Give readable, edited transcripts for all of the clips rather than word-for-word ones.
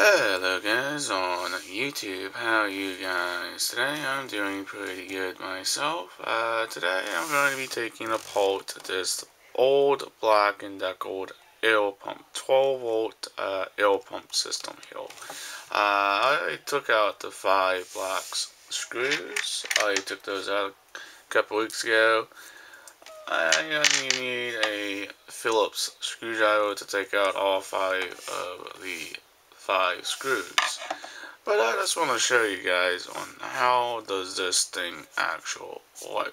Hello guys on YouTube, how are you guys? Today I'm doing pretty good myself. Today I'm going to be taking apart this old Black & Decker air pump, 12 volt air pump system here. I took out the 5 black screws. I took those out a couple weeks ago. You need a Phillips screwdriver to take out all 5 of the 5 screws. But I just want to show you guys on how does this thing actually work.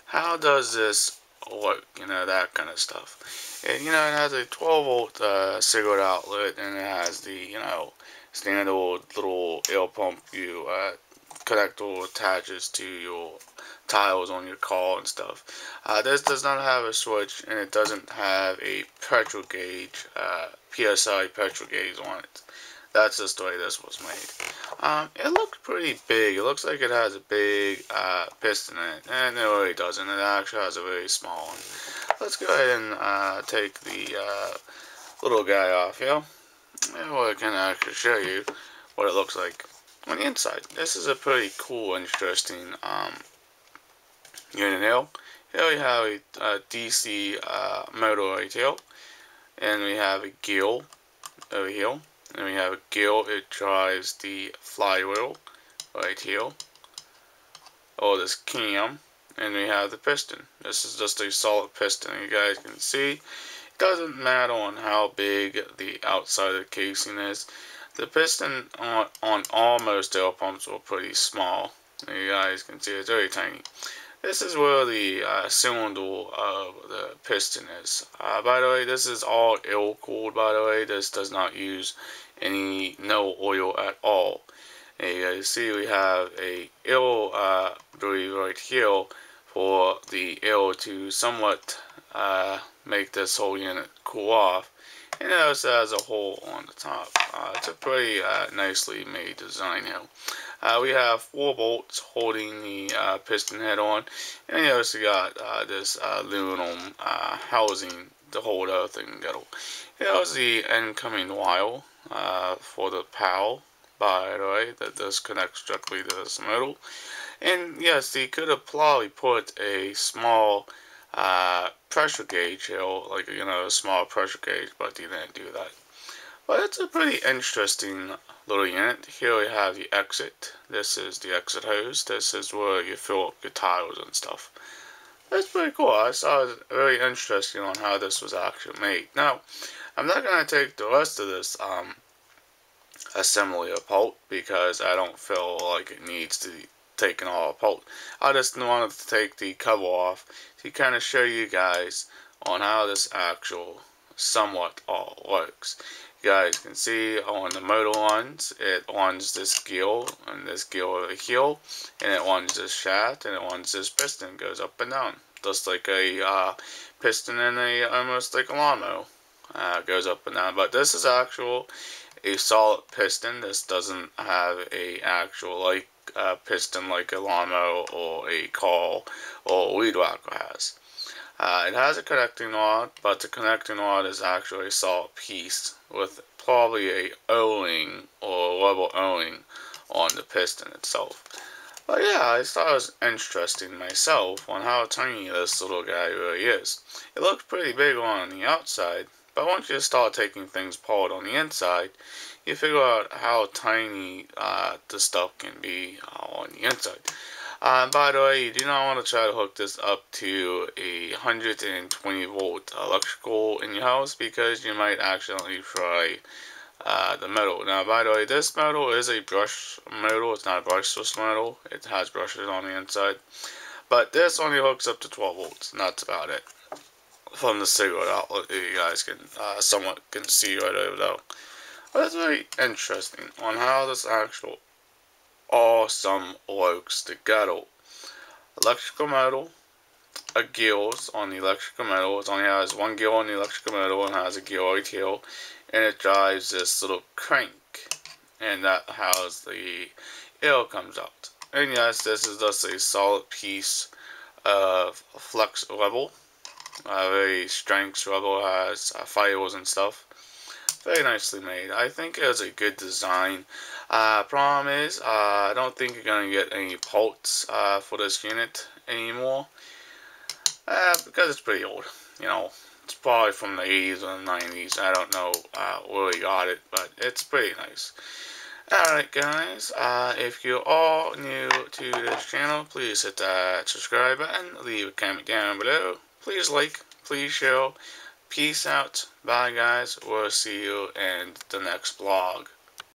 How does this work? That kind of stuff. And, it has a 12 volt cigarette outlet, and it has the, standard little air pump you connector attaches to your tiles on your car and stuff. This does not have a switch, and it doesn't have a petrol gauge, PSI petrol gauge on it. That's just the way this was made. It looks pretty big. It looks like it has a big piston in it, and it really doesn't. It actually has a very small one. Let's go ahead and take the little guy off here. And I can actually show you what it looks like on the inside. This is a pretty cool, interesting unit here. Here we have a DC motor right here, and we have a gear over here, and we have a gear. It drives the flywheel right here, or this cam, and we have the piston. This is just a solid piston. You guys can see it doesn't matter on how big the outside of the casing is. The piston on almost air pumps are pretty small. You guys can see it's very tiny. This is where the cylinder of the piston is. By the way, this is all air cooled. By the way, this does not use no oil at all. And you guys see we have a air buoy right here for the air to somewhat make this whole unit cool off. And it also has a hole on the top. It's a pretty nicely made design here. We have 4 bolts holding the piston head on, and you also got this aluminum housing to hold everything together. Here's the incoming wire for the PAL, by the way, that this connects directly to this motor. And yes, they could have probably put a small pressure gauge here, like a small pressure gauge, but they didn't do that. But it's a pretty interesting little unit. Here we have the exit. This is the exit hose. This is where you fill up your tires and stuff. That's pretty cool. I saw it very interesting on how this was actually made. Now, I'm not going to take the rest of this assembly apart because I don't feel like it needs to be taken all apart. I just wanted to take the cover off to kind of show you guys on how this actual somewhat all works. You guys can see on the motor runs, it runs this gear and this gear over here, and it runs this shaft, and it runs this piston, goes up and down, just like a piston in almost like a lawnmower. Goes up and down, but this is actual a solid piston. This doesn't have a actual piston like a lawnmower or a car or a weed whacker has. It has a connecting rod, but the connecting rod is actually a solid piece with probably a O-ring or rubber O-ring on the piston itself. But yeah, I thought it was interesting myself on how tiny this little guy really is. It looks pretty big on the outside, but once you start taking things apart on the inside, you figure out how tiny the stuff can be on the inside. By the way, you do not want to try to hook this up to a 120 volt electrical in your house because you might accidentally fry the metal. Now, by the way, this metal is a brush metal. It's not a brushless metal. It has brushes on the inside. But this only hooks up to 12 volts, and that's about it. From the cigarette outlet, you guys can somewhat can see right over there. But it's very interesting on how this actual awesome works together. Electrical motor, a gears on the electrical motor. It only has one gear on the electrical motor and has a gear right here, and it drives this little crank, and that how the air comes out. And yes, this is just a solid piece of flex rubber. Very strength rubber, has fibers and stuff. very nicely made. I think it was a good design. Problem is, I don't think you're gonna get any ports for this unit anymore. Because it's pretty old. You know, it's probably from the 80s or the 90s. I don't know where we got it, but it's pretty nice. Alright guys, if you're all new to this channel, please hit that subscribe button, leave a comment down below. Please like, please share. Peace out. Bye guys. We'll see you in the next vlog.